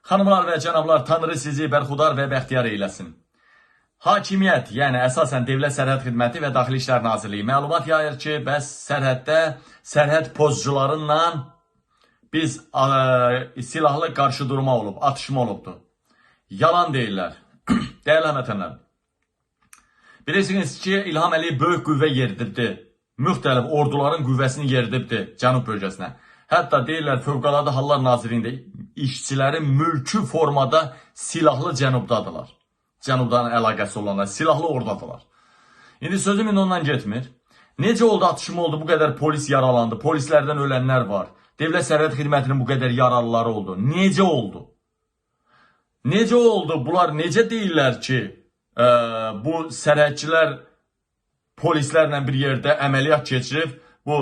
Xanımlar və cənablar, Tanrı sizi bərxudar və bəxtiyar eyləsin. Hakimiyyət, yəni əsasən Dövlət Sərhəd Xidməti və Daxili İşlər Nazirliyi məlumat yayır ki, bəs sərhəddə sərhəd pozcularınla biz silahlı qarşıdurma olub, atışma olubdur. Yalan deyirlər. Dəyərli həmvətənlər. Bilirsiniz ki, İlham Əliyev böyük qüvvə yeridibdi. Müxtəlif orduların qüvvəsini yeridibdi Cənub bölgəsinə. Hətta deyirlər, Fövqəladə Hallar Nazirliyində işçiləri mülki formada silahlı Cənubdadırlar. Cənubdan əlaqəsi olanlar, silahlı ordadılar. İndi sözüm ondan getmir. Necə oldu, atışma oldu, bu qədər polis yaralandı, polislərdən ölənlər var. Dövlət Sərhəd Xidmətinin bu qədər yaralıları oldu. Necə oldu? Necə oldu? Bunlar necə deyirlər ki, bu sərhədçilər polislərlə bir yerdə əməliyyat keçirib, bu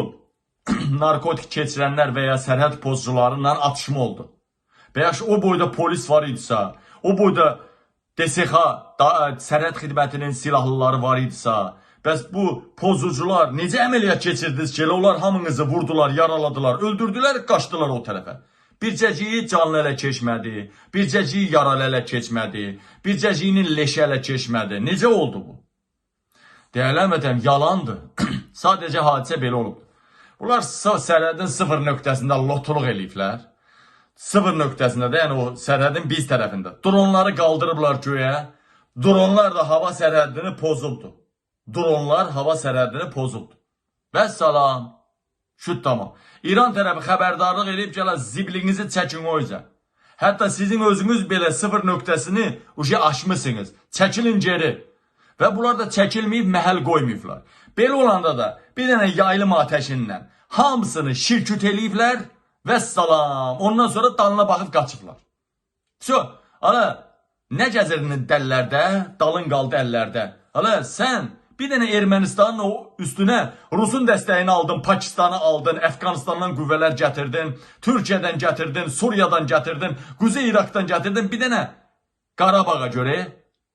narkotik keçirənlər və ya sərhəd pozcularıyla atışma oldu. Və ya o boyda polis var idisə, o boyda DSX, Sərhəd Xidmətinin silahlıları var idisə, bəs bu pozucular necə əməliyyat keçirdiniz ki, onlar hamınızı vurdular, yaraladılar, öldürdülər, qaçdılar o tərəfə. Bircəciyi canlı ələ keçmədi, bircəciyi yaralı ələ keçmədi, bircəciyinin leşi ələ keçmədi. Necə oldu bu? Deyələnmədən yalandır. Sadəcə hadisə belə olub. Bunlar sərhədin 0 nöqtəsində lotuluq eləyiblər. 0 nöqtəsində də, yəni o sərhədin biz tərəfində. Dronları qaldırıblar göyə. Dronlar da hava sərhədini pozubdur. Dronlar hava sərhədini pozubdur. Vəssalam. Şüt tamam. İran tərəfi xəbərdarlıq edib gələ ziblinizi çəkin o üzə. Hətta sizin özünüz belə 0 nöqtəsini aşmışsınız. Çəkilin geri. Və bunlar da çəkilməyib, məhəl qoymayıblar. Belə olanda da bir dənə yaylım atəşinlə hamısını şirküt eləyiblər. Vəssalam. Ondan sonra dalına baxıb qaçıblar. Hala, nə gəzirdin dəllərdə, dalın qaldı əllərdə. Hala, sən bir dənə Ermənistanın o üstünə Rusun dəstəyini aldın, Pakistanı aldın, Əfqanistandan qüvvələr gətirdin, Türkiyədən gətirdin, Suriyadan gətirdin, Quzey İraqdan gətirdin, bir dənə Qarabağa görə.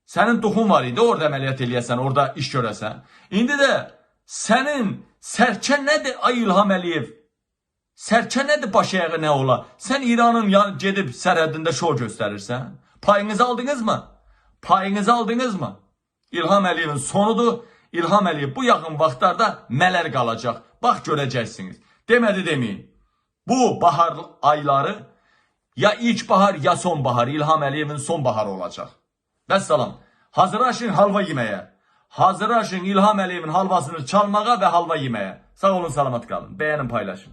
Sənin duxun var idi, orada əməliyyat eləyəsən, orada iş görəsən. İndi də sənin sərkə nədir, ay İlham Əliyev? Sərkə nədir, baş ayağı nə ola? Sən İranın gedib sərhədində şov göstərirsən. Payınızı aldınız mı? Payınızı aldınız mı? İlham Əliyevin sonudur. İlham Əliyev bu yaxın vaxtlarda mələr qalacaq. Bax görəcəksiniz. Demədi deməyin. Bu bahar ayları ya ilk bahar ya son bahar. İlham Əliyevin son baharı olacaq. Vəssalam. Hazırlaşın halva yeməyə. Hazırlaşın İlham Əliyevin halvasını çalmağa və halva yeməyə. Sağ olun, salamat qalın. Bəyənin, paylaşın.